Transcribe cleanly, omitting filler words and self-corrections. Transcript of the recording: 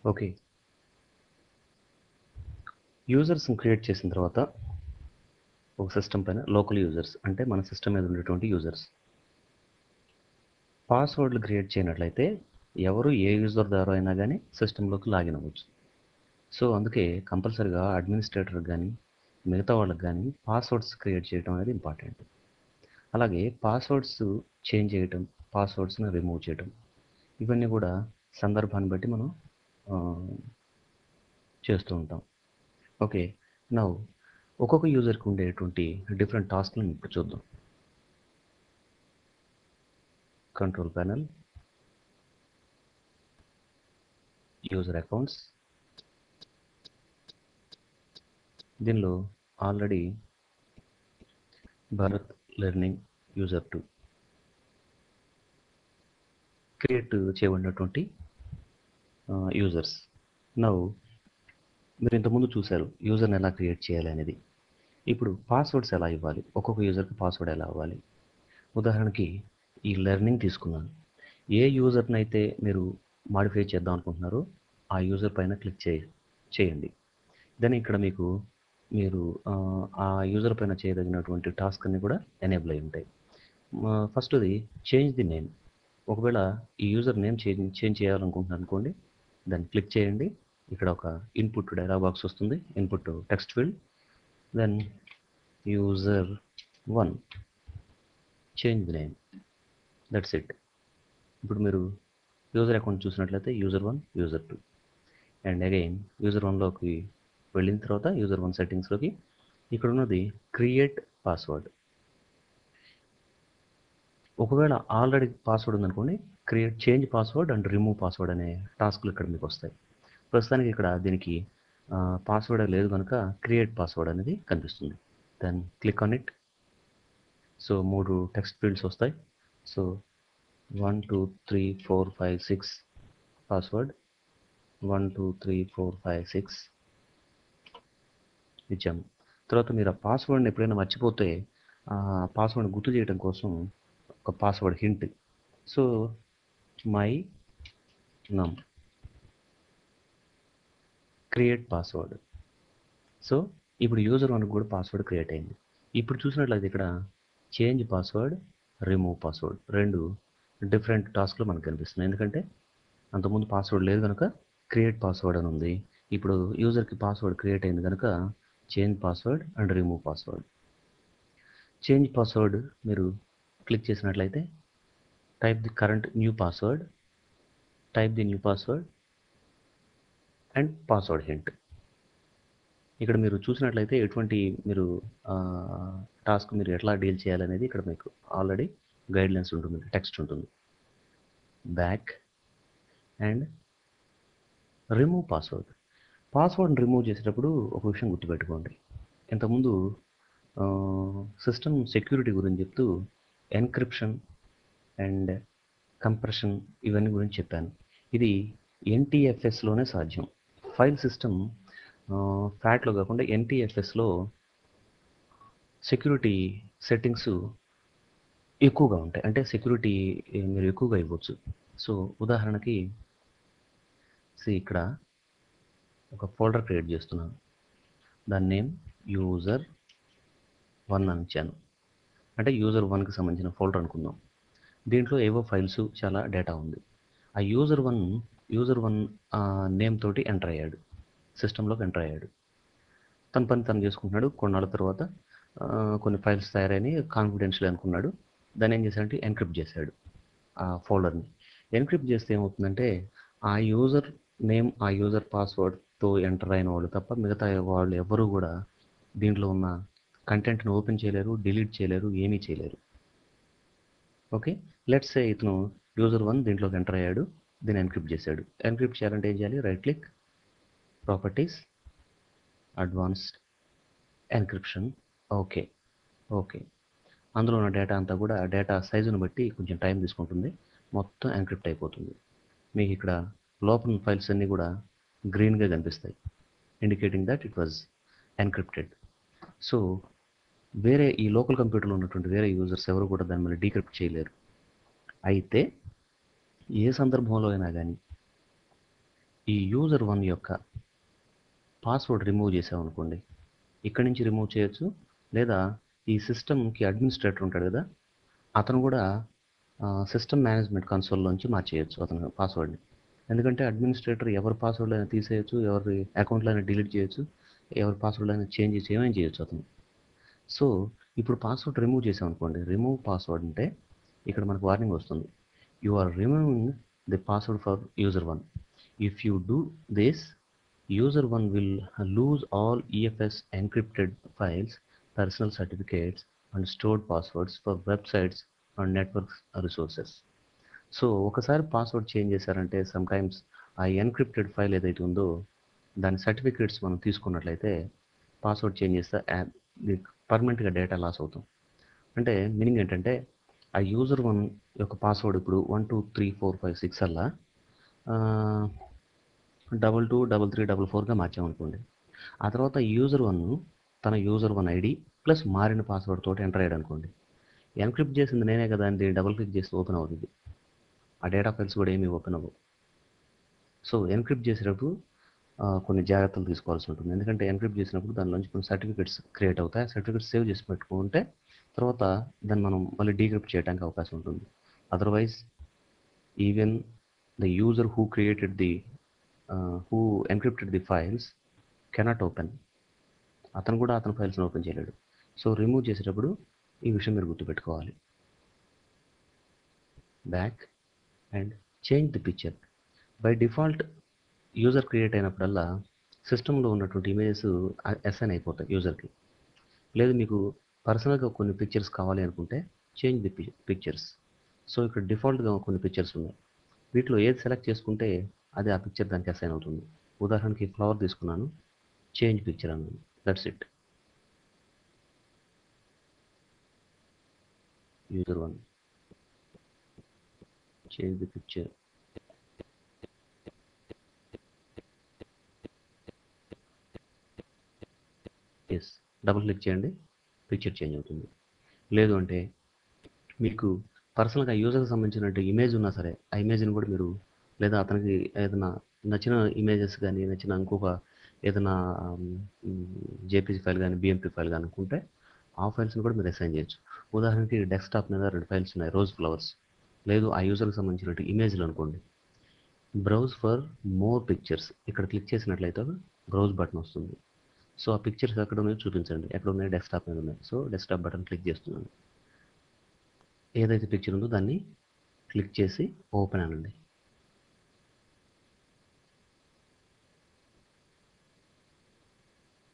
Okay. యూజర్స్ని create చేసిన తర్వాత ఒక సిస్టమ్ పైన లోకల్ యూజర్స్ అంటే మన సిస్టమ్ మీద ఉండేటువంటి యూజర్స్ పాస్వర్డ్లు క్రియేట్ చేయనట్లయితే ఎవరు ఏ యూజర్ ద్వారా అయినా కానీ సిస్టంలోకి లాగిన్ అవ్వచ్చు. సో అందుకే కంపల్సరీగా అడ్మినిస్ట్రేటర్ కానీ మిగతా వాళ్ళకి కానీ పాస్వర్డ్స్ క్రియేట్ చేయడం అనేది ఇంపార్టెంట్. అలాగే పాస్వర్డ్స్ చేంజ్ చేయటం, పాస్వర్డ్స్ని రిమూవ్ చేయటం, ఇవన్నీ కూడా సందర్భాన్ని బట్టి మనం ఆ, చేస్తూ ఉంటాం. ఓకే. నౌ ఒక్కొక్క యూజర్కి ఉండేటువంటి డిఫరెంట్ టాస్క్లను ఇప్పుడు చూద్దాం. Control panel, user accounts. దీనిలో already Bharat learning user 2 create చేయబడినటువంటి యూజర్స్. నౌ మీరు ఇంతకుముందు చూశారు యూజర్ని ఎలా క్రియేట్ చేయాలి అనేది. ఇప్పుడు పాస్వర్డ్స్ ఎలా ఇవ్వాలి, ఒక్కొక్క యూజర్కి పాస్వర్డ్ ఎలా ఇవ్వాలి. ఉదాహరణకి ఈ లెర్నింగ్ తీసుకున్నాను. ఏ యూజర్ని అయితే మీరు మాడిఫై చేద్దాం అనుకుంటున్నారో ఆ యూజర్ పైన క్లిక్ చేయండి. దెన్ ఇక్కడ మీరు ఆ యూజర్ పైన చేయదగినటువంటి టాస్క్ అన్ని కూడా ఎనేబుల్ అయి ఉంటాయి. ఫస్ట్ది చేంజ్ ది నేమ్. ఒకవేళ ఈ యూజర్ నేమ్ చేంజ్ చేయాలనుకుంటున్నాను అనుకోండి, దాన్ని క్లిక్ చేయండి. ఇక్కడ ఒక ఇన్పుట్ డైలాగ్ బాక్స్ వస్తుంది, input text field. Then user 1 change the name, that's it. ఇప్పుడు మీరు యూజర్ అకౌంట్ చూసినట్లయితే user 1, user 2 and again user 1లోకి వెళ్ళిన తర్వాత యూజర్ 1 సెట్టింగ్స్లోకి ఇక్కడ ఉన్నది క్రియేట్ పాస్వర్డ్. ఒకవేళ ఆల్రెడీ పాస్వర్డ్ ఉందనుకోండి, create change password and remove password అనే టాస్క్లు ఇక్కడ మీకు వస్తాయి. ప్రస్తుతానికి ఇక్కడ దీనికి పాస్వర్డ్ లేదు కనుక క్రియేట్ పాస్వర్డ్ అనేది కనిపిస్తుంది. Then click on it. So 3 text fields వస్తాయి. సో 1 2 3 4 5 6 పాస్వర్డ్ 1 2 3 4 5 6 ఇచ్చాము. తర్వాత మీరు ఆ పాస్వర్డ్ని ఎప్పుడైనా మర్చిపోతే ఆ పాస్వర్డ్ గుర్తు చేయడం కోసం ఒక పాస్వర్డ్ హింట్. సో మై నమ్ క్రియేట్ పాస్వర్డ్. సో ఇప్పుడు యూజర్ 1 కూడా పాస్వర్డ్ క్రియేట్ అయింది. ఇప్పుడు చూసినట్లయితే ఇక్కడ చేంజ్ పాస్వర్డ్, రిమూవ్ పాస్వర్డ్ రెండు డిఫరెంట్ టాస్క్లు మనకు కనిపిస్తున్నాయి. ఎందుకంటే అంతకుముందు పాస్వర్డ్ లేదు కనుక క్రియేట్ పాస్వర్డ్ అని ఉంది. ఇప్పుడు యూజర్కి పాస్వర్డ్ క్రియేట్ అయింది కనుక change password and remove password. Change password మీరు క్లిక్ చేసినట్లయితే type the current new password, type the new password and password hint. ఇక్కడ మీరు చూసినట్లయితే ఎటువంటి మీరు టాస్క్ మీరు ఎట్లా డీల్ చేయాలనేది ఇక్కడ మీకు ఆల్రెడీ గైడ్లైన్స్ ఉంటుంది, టెక్స్ట్ ఉంటుంది. Back and remove password. పాస్వర్డ్ని రిమూవ్ చేసేటప్పుడు ఒక విషయం గుర్తుపెట్టుకోండి. ఇంతకుముందు సిస్టమ్ సెక్యూరిటీ గురించి చెప్తూ ఎన్క్రిప్షన్ అండ్ కంప్రెషన్ ఇవన్నీ గురించి చెప్పాను. ఇది ఎన్టీఎఫ్ఎస్లోనే సాధ్యం. ఫైల్ సిస్టమ్ ఫ్యాట్లో కాకుండా ఎన్టీఎఫ్ఎస్లో సెక్యూరిటీ సెట్టింగ్స్ ఎక్కువగా ఉంటాయి. అంటే సెక్యూరిటీ మీరు ఎక్కువగా ఇవ్వచ్చు. సో ఉదాహరణకి ఇక్కడ ఒక ఫోల్డర్ క్రియేట్ చేస్తున్నాను. దాని నేమ్ యూజర్ 1 అని ఇచ్చాను. అంటే యూజర్ 1కి సంబంధించిన ఫోల్డర్ అనుకుందాం. దీంట్లో ఏవో ఫైల్స్ చాలా డేటా ఉంది. ఆ యూజర్ 1 నేమ్ తోటి ఎంటర్ అయ్యాడు, సిస్టంలోకి ఎంటర్ అయ్యాడు. తన పని తను చేసుకుంటున్నాడు. కొన్నాళ్ళ తర్వాత కొన్ని ఫైల్స్ తయారైన కాన్ఫిడెన్షియల్ అనుకున్నాడు. దాన్ని ఏం చేశాడంటే ఎన్క్రిప్ట్ చేశాడు ఆ ఫోల్డర్ని. ఎన్క్రిప్ట్ చేస్తే ఏమవుతుందంటే ఆ యూజర్ నేమ్, ఆ యూజర్ పాస్వర్డ్తో ఎంటర్ అయిన వాళ్ళు తప్ప మిగతా వాళ్ళు ఎవరు కూడా దీంట్లో ఉన్న కంటెంట్ని ఓపెన్ చేయలేరు, డిలీట్ చేయలేరు, ఏమీ చేయలేరు. ఓకే. లెట్స్ సే ఇతను యూజర్ 1 దీంట్లోకి ఎంటర్ అయ్యాడు, దీన్ని ఎన్క్రిప్ట్ చేశాడు. ఎన్క్రిప్ట్ చేయాలంటే ఏం చేయాలి? Right click, properties, advanced encryption. Okay. Okay. అందులో ఉన్న డేటా అంతా కూడా డేటా సైజును బట్టి కొంచెం టైం తీసుకుంటుంది. మొత్తం ఎన్క్రిప్ట్ అయిపోతుంది. మీకు ఇక్కడ లోపల ఫైల్స్ అన్నీ కూడా గ్రీన్గా కనిపిస్తాయి, indicating that it was encrypted. So వేరే ఈ లోకల్ కంప్యూటర్లో ఉన్నటువంటి వేరే యూజర్స్ ఎవరు కూడా దాని మీద డీక్రిప్ట్ చేయలేరు. అయితే ఏ సందర్భంలో అయినా కానీ ఈ యూజర్ 1 యొక్క పాస్వర్డ్ రిమూవ్ చేసామనుకోండి, ఇక్కడి నుంచి రిమూవ్ చేయొచ్చు, లేదా ఈ సిస్టమ్కి అడ్మినిస్ట్రేటర్ ఉంటాడు కదా, అతను కూడా సిస్టమ్ మేనేజ్మెంట్ కన్సోల్లోంచి మార్చేయచ్చు అతను పాస్వర్డ్ని. ఎందుకంటే అడ్మినిస్ట్రేటర్ ఎవరి పాస్వర్డ్ అయినా తీసేయచ్చు, ఎవరి అకౌంట్లో అయినా డిలీట్ చేయొచ్చు, ఎవరి పాస్వర్డ్ అయినా చేంజ్ చేసి ఏమైనా చేయొచ్చు అతను. సో ఇప్పుడు పాస్వర్డ్ రిమూవ్ చేసామనుకోండి, రిమూవ్ పాస్వర్డ్ అంటే ఇక్కడ మనకు వార్నింగ్ వస్తుంది, you are removing the password for user 1. If you do this, user 1 will lose all EFS encrypted files, personal certificates, and stored passwords for websites and network resources. So ఒకసారి password change చేశారంటే some times ఆ encrypted file ఏదైతే ఉందో దాని certificates మనం తీసుకున్నట్లయితే password change చేస్తే పర్మనెంట్గా డేటా లాస్ అవుతాం. అంటే మీనింగ్ ఏంటంటే ఆ యూజర్ 1 యొక్క పాస్వర్డ్ ఇప్పుడు 123456 అలా 223344గా మార్చామనుకోండి, ఆ తర్వాత యూజర్ 1 తన యూజర్ 1 ఐడి ప్లస్ మారిన పాస్వర్డ్ తోటి ఎంటర్ అయ్యాడు అనుకోండి, ఎన్క్రిప్ట్ చేసింది నేనే కదా అని డబుల్ క్లిక్ చేసి ఓపెన్ అవుతుంది, ఆ డేటా ఫైల్స్ కూడా ఏమీ ఓపెన్ అవ్వవు. సో ఎన్క్రిప్ట్ చేసేటప్పుడు కొన్ని జాగ్రత్తలు తీసుకోవాల్సి ఉంటుంది. ఎందుకంటే ఎన్క్రిప్ట్ చేసినప్పుడు దానిలోంచి కొన్ని సర్టిఫికేట్స్ క్రియేట్ అవుతాయి. సర్టిఫికేట్స్ సేవ్ చేసి పెట్టుకుంటే తర్వాత దాన్ని మనం మళ్ళీ డీక్రిప్ట్ చేయడానికి అవకాశం ఉంటుంది. Otherwise even the user who created the who encrypted the files cannot open, అతను కూడా అతని ఫైల్స్ని ఓపెన్ చేయలేడు. సో రిమూవ్ చేసేటప్పుడు ఈ విషయం మీరు గుర్తుపెట్టుకోవాలి. Back and change the picture. By default user create అయినప్పుడల్లా సిస్టంలో ఉన్నటువంటి ఇమేజెస్ అసైన్ అయిపోతాయి యూజర్కి. లేదు మీకు పర్సనల్గా కొన్ని పిక్చర్స్ కావాలి అనుకుంటే చేంజ్ ది పిక్చర్స్. సో ఇక్కడ డిఫాల్ట్గా కొన్ని పిక్చర్స్ ఉన్నాయి, వీటిలో ఏది సెలెక్ట్ చేసుకుంటే అది ఆ పిక్చర్ దానికి అసైన్ అవుతుంది. ఉదాహరణకి ఫ్లవర్ తీసుకున్నాను, చేంజ్ పిక్చర్ అన్నాను, that's it. User 1 change the picture. Yes, double click చేయండి, పిక్చర్ చేంజ్ అవుతుంది. లేదు అంటే మీకు పర్సనల్గా యూజర్కి సంబంధించిన ఇమేజ్ ఉన్నా సరే ఆ ఇమేజ్ని కూడా మీరు, లేదా అతనికి ఏదైనా నచ్చిన ఇమేజెస్ కానీ నచ్చిన ఇంకొక ఏదైనా జేపీజీ ఫైల్ కానీ బిఎంపీ ఫైల్ కానీ అనుకుంటే ఆ ఫైల్స్ని కూడా మీరు అసైన్ చేయొచ్చు. ఉదాహరణకి డెస్క్టాప్ మీద 2 ఫైల్స్ ఉన్నాయి, రోజ్ ఫ్లవర్స్. లేదు ఆ యూజర్కి సంబంధించిన ఇమేజ్లు అనుకోండి, బ్రౌజ్ ఫర్ మోర్ పిక్చర్స్ ఇక్కడ క్లిక్ చేసినట్లయితే బ్రౌజ్ బటన్ వస్తుంది. సో ఆ పిక్చర్స్ ఎక్కడ ఉన్నాయో చూపించండి, ఎక్కడ ఉన్నాయి, డెస్క్టాప్ మీద ఉన్నాయి. సో డెస్క్టాప్ బటన్ క్లిక్ చేస్తున్నాను, ఏదైతే పిక్చర్ ఉందో దాన్ని క్లిక్ చేసి ఓపెన్ అనండి.